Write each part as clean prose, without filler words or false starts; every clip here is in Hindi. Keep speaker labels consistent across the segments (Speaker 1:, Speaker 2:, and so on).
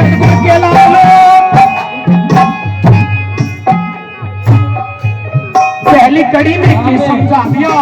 Speaker 1: सतगुरु के लाल पहली कड़ी में की समझा दिया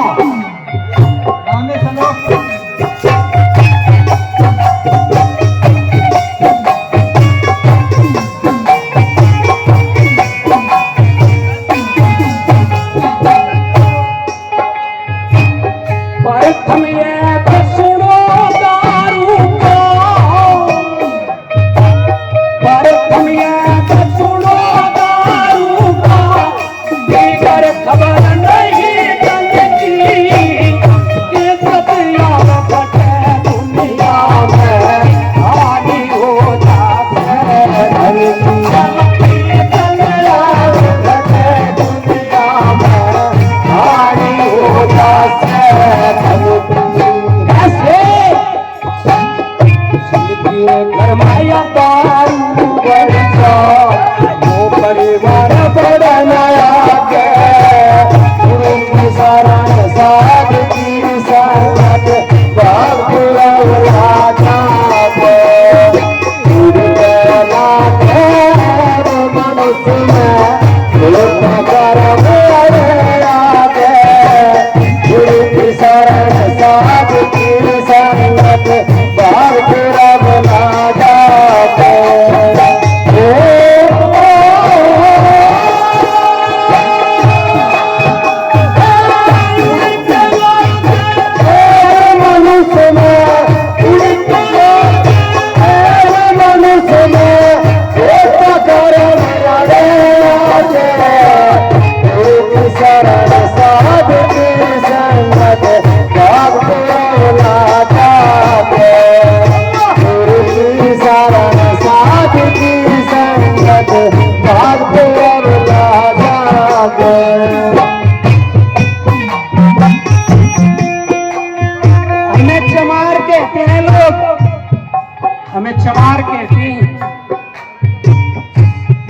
Speaker 1: हमें चमार कहते हैं।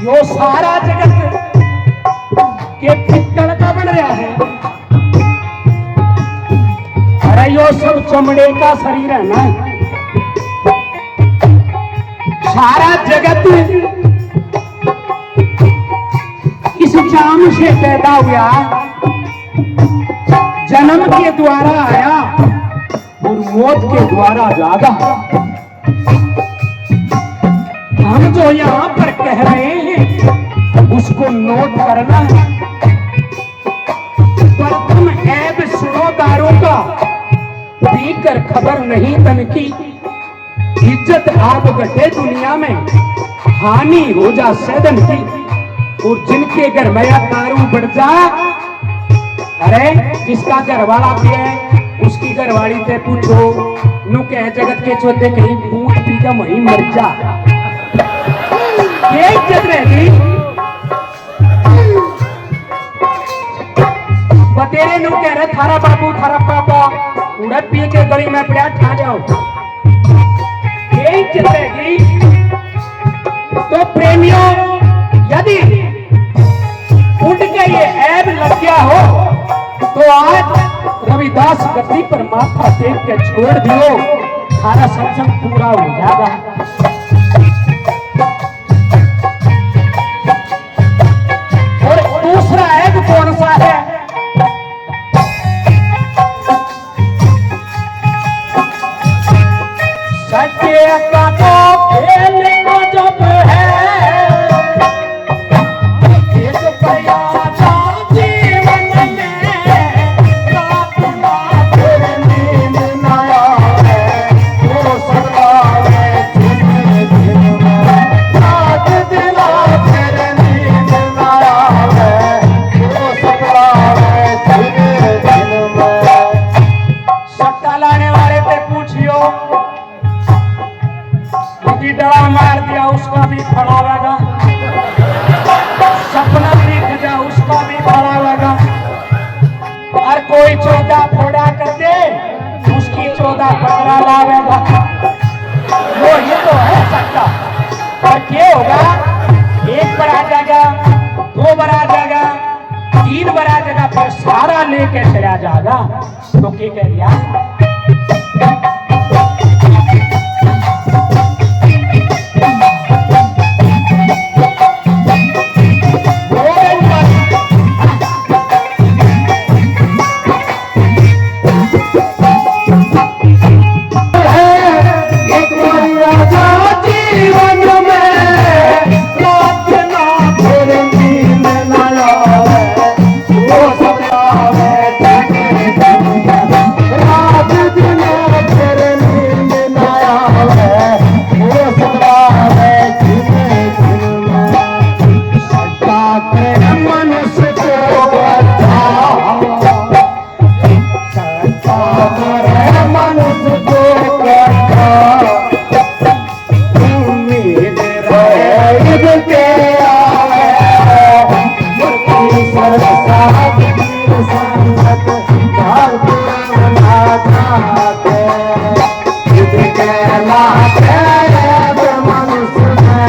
Speaker 1: यो सारा जगत के पित्तल का बन रहा है। अरे यो सब चमड़े का शरीर है ना। सारा जगत इस जाम से पैदा हुआ, जन्म के द्वारा आया और मौत के द्वारा जागा। हम जो यहाँ पर कह रहे हैं उसको नोट करना। प्रथम ऐब सुनो दारों का, पीकर खबर नहीं तन की। इज्जत आप घटे दुनिया में, हानि हो जा सैदन की। और जिनके घर में दारू बढ़ जा, अरे जिसका घर वाला पिए उसकी घरवाली से पूछो, नु कह जगत के चौथे कहीं भूत पी का वहीं मर जा। ये इज्जत रहेगी। बतेरे नु कह रहे थारा बाबू थारा पापा उड़े पी के गली में पड़ा ठा जाओ, ये इज्जत रहेगी। तो प्रेमियों, यदि उठ के ये ऐब लग गया हो तो आज रविदास गद्दी पर माथा टेक के छोड़ दियो, सारा सत्संग पूरा हो जाएगा। और दूसरा ऐब कौन सा है? सत्य का तो खेल को जब है, डरा मार दिया उसका भी फड़ा लगा, सपना दिख जा उसका भी फड़ा लगा। और कोई 14 फोड़ा कर दे उसकी 14 पकड़ा लावेगा। वो ये तो है सकता। और क्या होगा, 1 बार आ जाएगा, 2 बार आ जाएगा, 3 बार आ जाएगा, फिर सारा लेके चला जाएगा। तो क्या कह दिया?
Speaker 2: के आवे मूर्ति सरसाद की संगत भाग ना जाते जिसके लाते मनुष्य में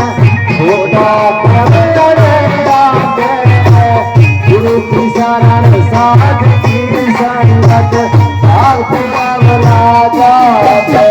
Speaker 2: होता प्रवरे आते गुरु की शरण साध की संगत भाग ना जाते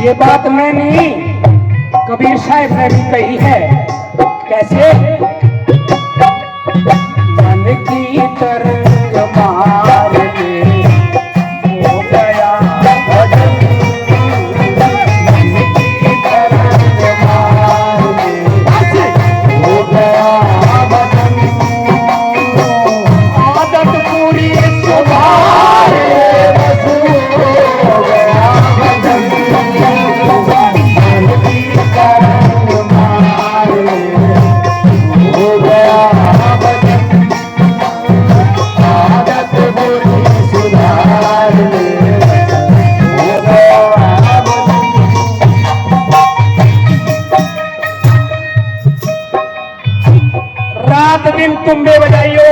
Speaker 1: ये बात मैं नहीं, कबीर साहब ने भी कही है। कैसे? मन की तरंग मार के हो गया भजन, मन की तरंग मार के हो गया भजन, आदत पूरी सुधारे हो गया भजन, रात दिन तुम्बे बजाइयो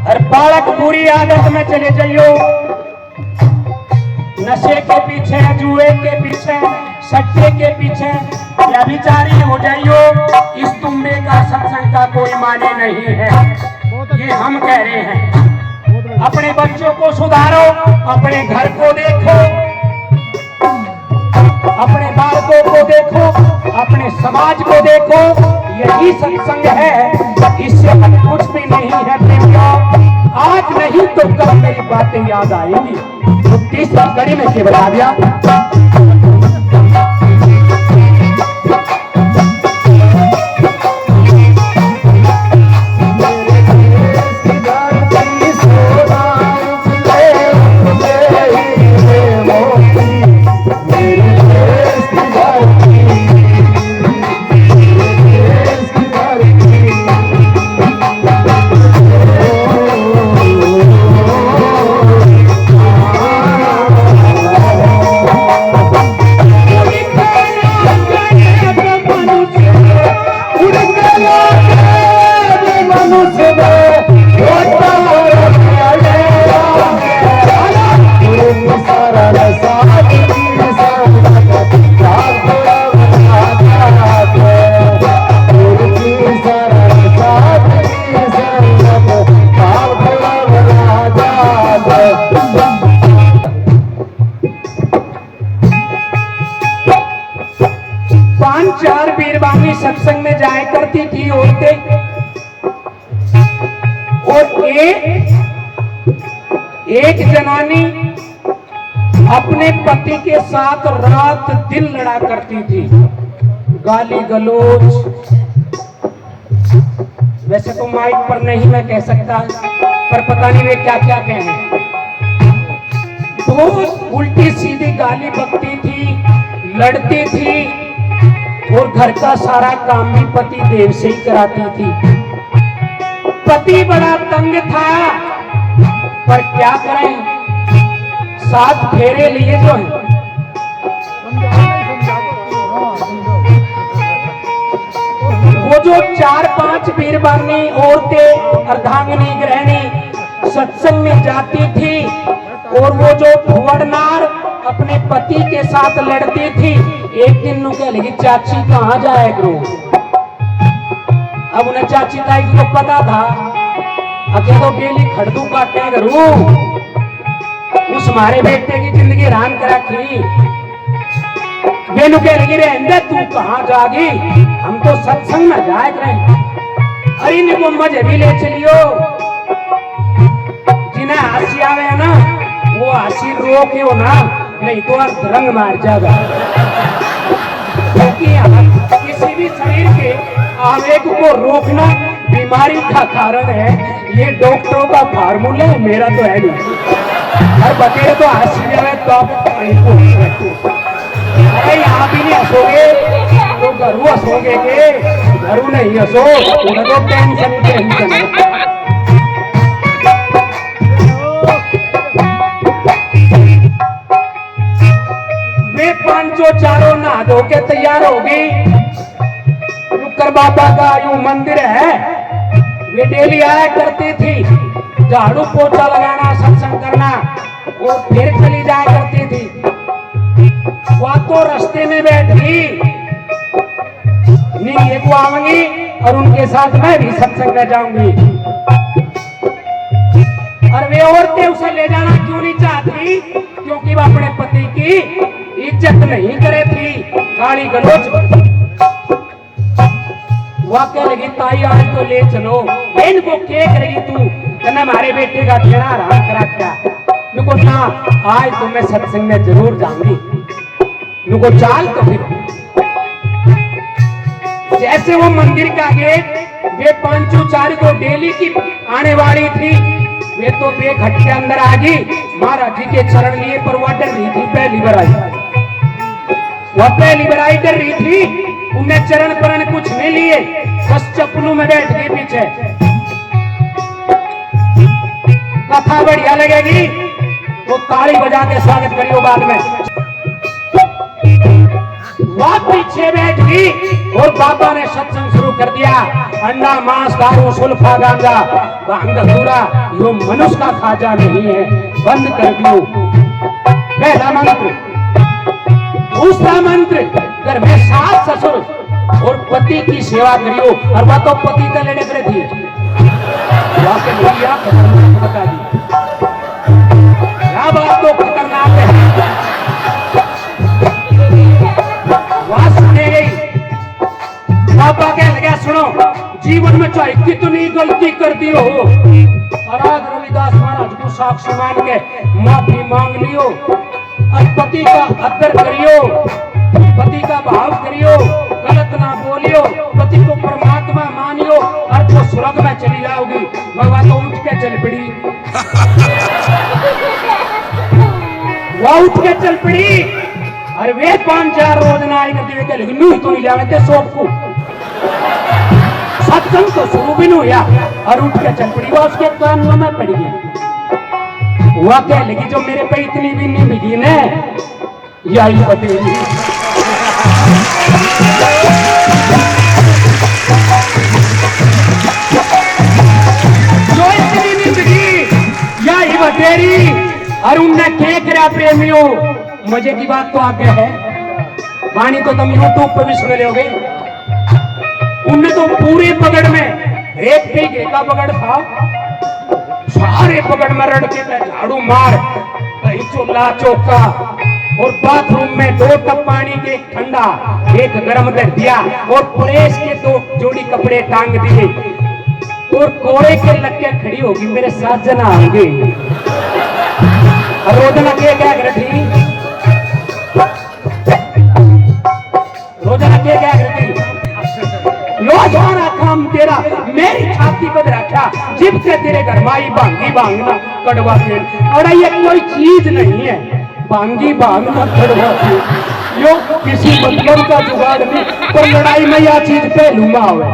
Speaker 1: और बालक बुरी आदत में चले जाइयो, नशे के पीछे, जुए के पीछे, सट्टे के पीछे व्यभिचारी हो जाइयो। इस तुम्बे का सत्संग का कोई माने नहीं है, ये हम कह रहे हैं। अपने बच्चों को सुधारो, अपने घर को देखो, अपने बालकों को देखो, अपने समाज को देखो, यही सत्संग है। इससे हम कुछ भी नहीं है प्रेमियों। आज नहीं तो कल मेरी बातें याद आएंगी। तो तीसरी कड़ी में केवल आ गया चार बीरबानी सत्संग में जाया करती थी औरतें, और एक जनानी अपने पति के साथ रात दिन लड़ा करती थी, गाली गलौज। वैसे तो माइक पर नहीं मैं कह सकता, पर पता नहीं वे क्या क्या कहें। तो उल्टी सीधी गाली बकती थी, लड़ती थी, और घर का सारा काम भी पति देव से ही कराती थी। पति बड़ा तंग था, पर क्या करें, 7 फेरे लिए जो है। वो जो 4-5 बीरबानी औरतें अर्धांगिनी गृहिणी सत्संग में जाती थी, और वो जो भुवड़नार अपने पति के साथ लड़ती थी, एक दिन नु कह लगी चाची कहाँ जाए करो। अब उन्हें चाची ताई को पता था, अके तो गेली खड़दू काटे करू, उस हमारे बेटे की जिंदगी हैरान कर रखी। वेनु कह लगी रे तू कहाँ जागी, हम तो सत्संग में जाए करें। अरे इनको मजे भी ले चलियो, जिन्हें हंसी आवे ना वो हंसी रोकियो ना, नहीं तो रंग मार जाएगा। क्योंकि किसी भी शरीर के आवेग को रोकना बीमारी का कारण है, ये डॉक्टरों का फार्मूला है, मेरा तो है नहीं। और बतेरे तो हंसी जाए तो आप अरे यहाँ भी नहीं हंसोगे तो घरू हंसोगे के, घरू नहीं हंसो उन्हें तो टेंशन टेंशन है। वे पांचों चारों नहा धो के तैयार हो गई। शुक्र बाबा का यूं मंदिर है, वे डेली आया करती थी, झाड़ू पोछा लगाना, सत्संग करना और फिर चली जाया करती थी। वह तो रास्ते में बैठी नहीं को आऊंगी और उनके साथ मैं भी सत्संग में जाऊंगी। और वे औरतें उसे ले जाना क्यों नहीं चाहती, क्योंकि वह अपने पति की इज्जत नहीं करे थी, गाली गलौज। वह कह लगी ताई आज तो ले चलो, इनको क्या करेगी तू, कहना हमारे बेटे का ठेड़ा आराम करा क्या। नुको ना आज तो मैं सत्संग में जरूर जाऊंगी। नुको चाल तो फिर जैसे वो मंदिर का गेट, वे पांचों चार को डेली की आने वाली थी, वे तो बेघट के अंदर आ गई। महाराज जी के चरण लिए पर वह डर रही थी, पहली बार आई, वह पहली बार आई डर रही थी। उन्हें चरण परण कुछ नहीं लिए, बस चप्पलों में बैठ गई पीछे। कथा बढ़िया लगेगी तो ताली बजा के स्वागत करियो बाद में। वह पीछे बैठ गई और बाबा ने सत्संग शुरू कर दिया। अंडा मांस दारू सुल्फा गांजा भांग धतूरा यो मनुष्य का खाजा नहीं है, बंद कर दियो। पहला मंत्र। दूसरा मंत्र, घर में सास ससुर और पति की सेवा करियो। और वह तो पति का लेने करे थी, बता दी क्या बात तो खतरनाक है। बाबा कह लगा सुनो, जीवन में चाहे कितनी गलती करती हो, आराध रविदास महाराज को साक्षी मान के माफी मांग लियो और पति का आदर करियो, पति का भाव करियो, गलत ना बोलियो, पति को परमात्मा मानियो और तो स्वर्ग में चली जाओगी। भगवान तो उठ के चल पड़ी, वह उठ के चल पड़ी। अरे वे 5-4 रोज ना आई करती वे लेकिन तो नहीं जाते सोप को सत्संग तो शुरू भी नहीं हुआ और उठ के चल पड़ी। वह उसके कानों में पड़ गई। वह कह लगी जो मेरे पे इतनी भी नहीं मिली ने यही बतेगी। जो इतनी नहीं मिली यही बतेरी। और उनने क्या करा प्रेमियों, मजे की बात तो आगे है, वाणी तो तुम यूट्यूब पर भी सुन लोगे। उनने तो पूरे पगड़ में एक बीघे का पगड़ था, सारे पगड़ में रड़के पे झाड़ू मार, कहीं चूल्हा चौका और बाथरूम में 2 टप पानी के, एक ठंडा एक गर्म दे दिया और प्रेस के 2 जोड़ी कपड़े टांग दिए और कोड़े के लग के खड़ी होगी मेरे साथ जना आएंगे। रोजाना क्या कर थी, रोजाना क्या करती, रोजाना काम तेरा मेरी छाती पर रखा, जिब से तेरे घर माई भांगी भांगना कड़वा तेल। और ये कोई चीज नहीं है भांगी भांगना कड़वा तेल, यो किसी मतलब का जुगाड़ नहीं, पर लड़ाई में यह चीज पहलूंगा हुआ।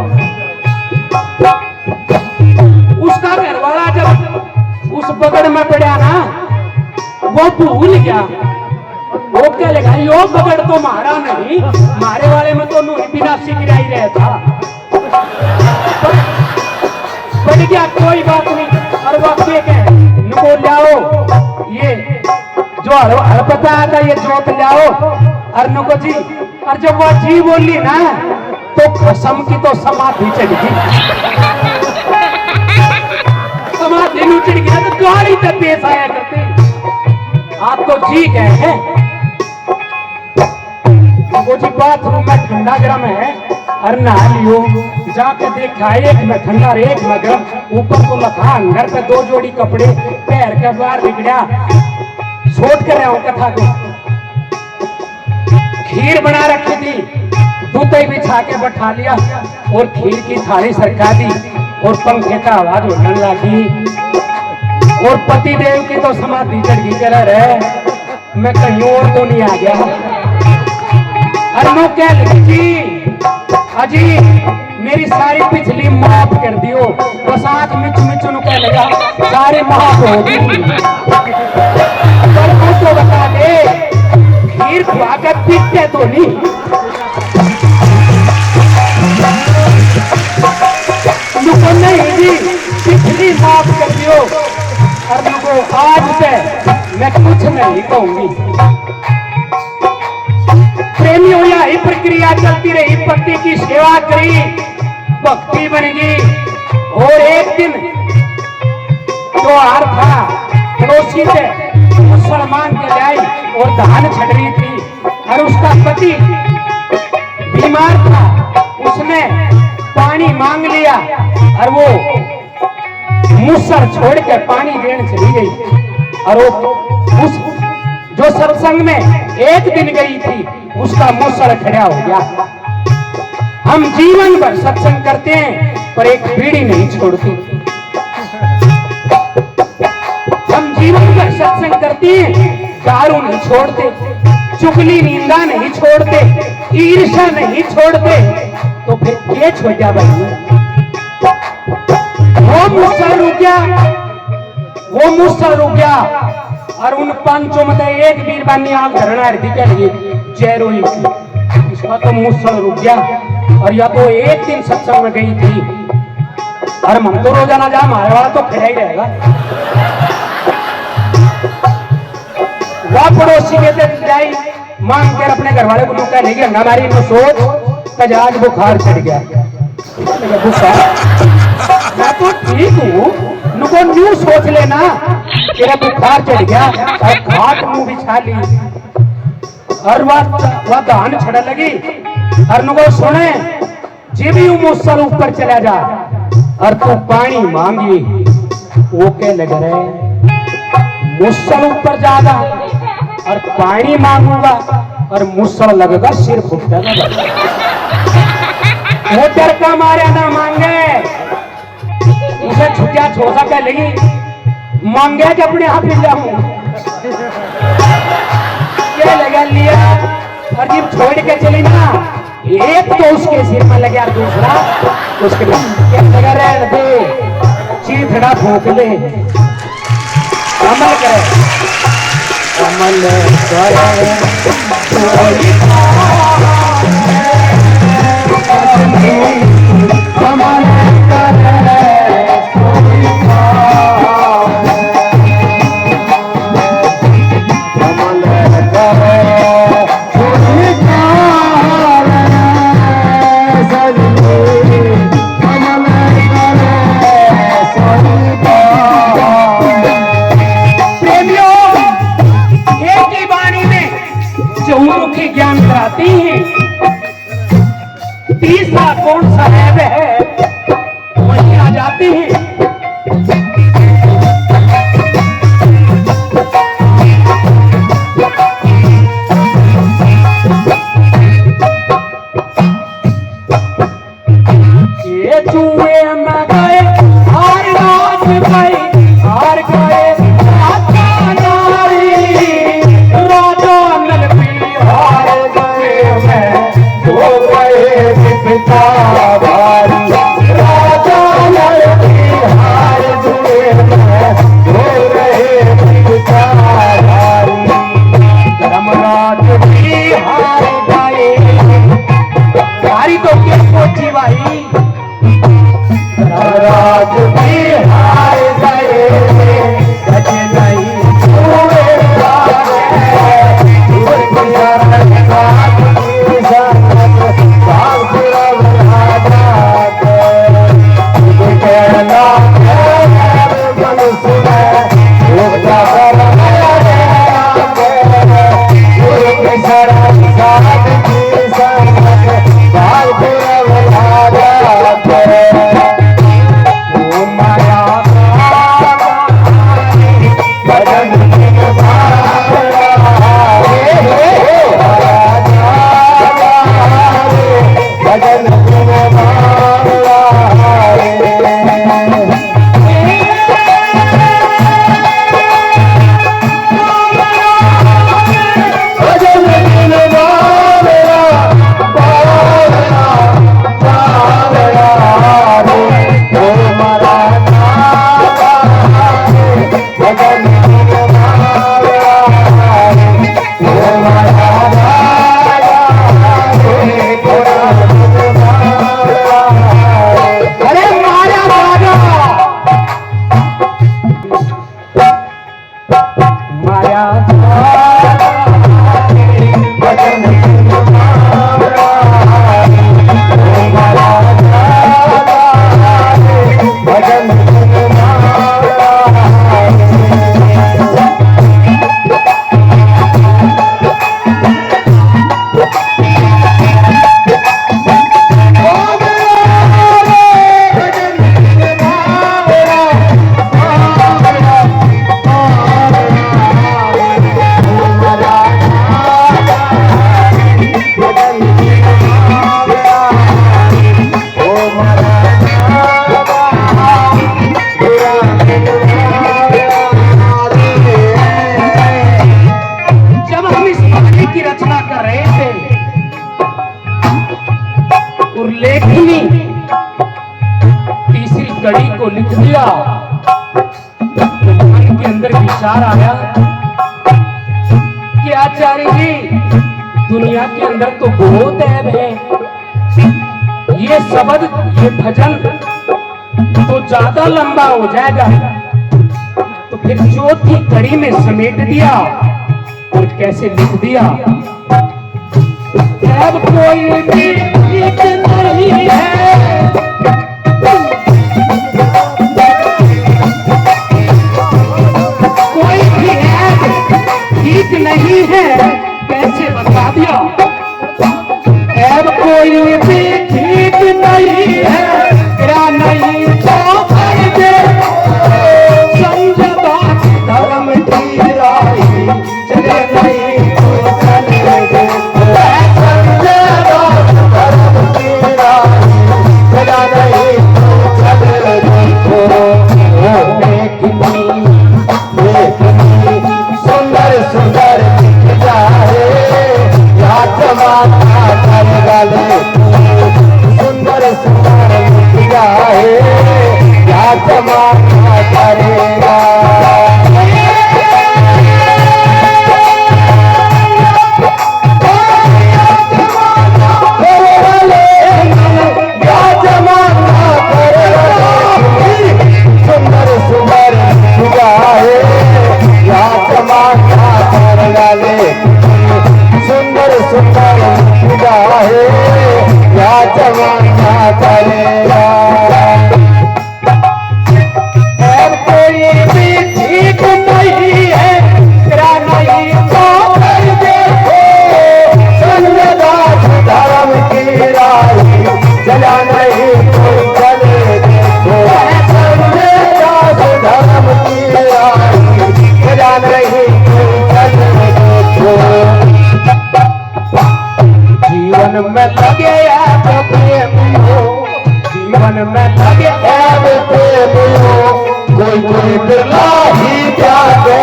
Speaker 1: उसका घरवाला जब उस बगड़ में पड़ा ना, वो भूल गया, वो क्या लगा यो बगड़ तो मारा नहीं, मारे वाले में तो नूही बिना सिगरा ही रहता। बढ़ गया कोई बात नहीं। और वो नुको लाओ ये जो हड़पता आता ये जोत लाओ और नुको जी। और जब वो जी बोली ना तो कसम की तो समाधि चढ़ गई, समाधि नु चढ़ गया तो गाड़ी तक पेश आया करते। आप तो जी गए हैं वो जी बाथरूम में ठंडा गर्म है और नहा लियो। जाके देखा एक में ठंडा और एक में गर्म। ऊपर तो लखा अंदर पे 2 जोड़ी कपड़े पैर के बाहर निकलिया। छोड़ कर रहा हूँ कथा को। खीर बना रखी थी, दूध बिछा के बैठा लिया और खीर की थाली सरका दी और पंखे का आवाज उड़ने लगी। और पति देव की तो समाधि चढ़ी चला रहे, मैं कहीं और तो नहीं आ गया। अरे क्या लगी अजी मेरी सारी पिछली माफ कर दियो। बस आंख मिच मिचुन कह लगा सारी माफ हो गई। पर तो बता दे खीर खुआ कर पीते तो नहीं। नहीं जी पिछली माफ कर दियो और मुझको आज से मैं कुछ नहीं कहूंगी। प्रेमियों यही प्रक्रिया चलती रही, पति की सेवा करी, भक्ति बनेगी। और एक दिन त्योहार था, पड़ोसी से मुसलमान के लाई और धान छट रही थी और उसका पति बीमार था। उसने पानी मांग लिया और वो मुसर छोड़ के पानी देने चली गई। और वो उस जो सत्संग में एक दिन गई थी उसका मुसर खड़ा हो गया। हम जीवन भर सत्संग करते हैं पर एक पीढ़ी नहीं छोड़ती। हम जीवन भर सत्संग करते हैं, दारू नहीं छोड़ते, चुगली निंदा नहीं छोड़ते, ईर्ष्या नहीं छोड़ते, तो फिर ये छोटा भाई वो मुसर रुक गया और उन पांचों में एक बीरबानी आग धरना हृदय के लिए जयरोई की। इसका तो मुसर रुक गया। और या तो एक दिन सत्संग में गई थी और हम तो रोजाना जा हमारे वाला तो खड़ा ही रहेगा। वह पड़ोसी के दिन जाई मांग कर अपने घर वाले को कह लेगी हमारी न सोच तजाज बुखार चढ़ गया। मैं तो ठीक हूँ, नुको न्यू सोच लेना तेरा बुखार चढ़ गया और घाट मुंह बिछा ली और वह धान छड़ लगी और नुको सुने जी भी मुसल ऊपर चला जा और तू पानी मांगी। वो क्या लग रहे मुसल ऊपर जागा और पानी मांगूंगा और मुसल लगेगा सिर फुटेगा। वो डर का मारे ना मांगे, उसे छुट्टियां छोसा कह लगी मांगे कि अपने हाथ मिल जाऊं क्या लगा लिया। और जब छोड़ के चली ना एक तो उसके सिर में लगा दूसरा उसके क्या लगा रहे दे चीथड़ा फूंक ले। अमल करे अमल करे ज्ञान कराती हैं। तीसरा कौन सा है वह वहीं आ जाते हैं। ये चूहे में गए हार नाच गए हार गए साथ और लेखनी तीसरी कड़ी को लिख दिया। तो मन के अंदर विचार आया कि आचार्य जी, दुनिया के अंदर तो बहुत ऐब है, ये शब्द, ये भजन तो ज्यादा लंबा हो जाएगा। तो फिर चौथी कड़ी में समेट दिया और कैसे लिख दिया, अब कोई भी ठीक नहीं है, कोई भी ऐब ठीक नहीं है, कैसे बता दिया, ऐब कोई भी ठीक नहीं है, तेरा नहीं तो कर दे, समझ बात धर्म की राही, चले नहीं तो चले दे,
Speaker 2: समझ बात धर्म की राही, चला नहीं तो चले देखो। लेखनी सुंदर सुंदर दिख जाए, या जमाना कर गले, सुंदर सुंदर दिख जाए, या जमाना करेगा। सुंदर सुंदर सुगाए, या जमाना कर गले, सुंदर सुंदर सुगाए, या जमाना करेगा।
Speaker 1: ऐब कोई भी ठीक नहीं है, तेरा नहीं तो कर देखो,
Speaker 2: संगदास धर्म की राही, चला नहीं तो चले देखो। संगदास धर्म की राही, चला नहीं तो चले देखो।
Speaker 1: जीवन में लगे ऐब प्रेमियों, जीवन में लगे
Speaker 2: ऐब प्रेमियों, कोई कोई बिरला ही जागे,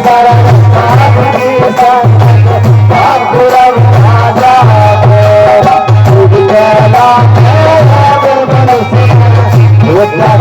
Speaker 2: सारा साथ की संगत, भागुरम राजा है, खुद कैला है मनुष्य, होता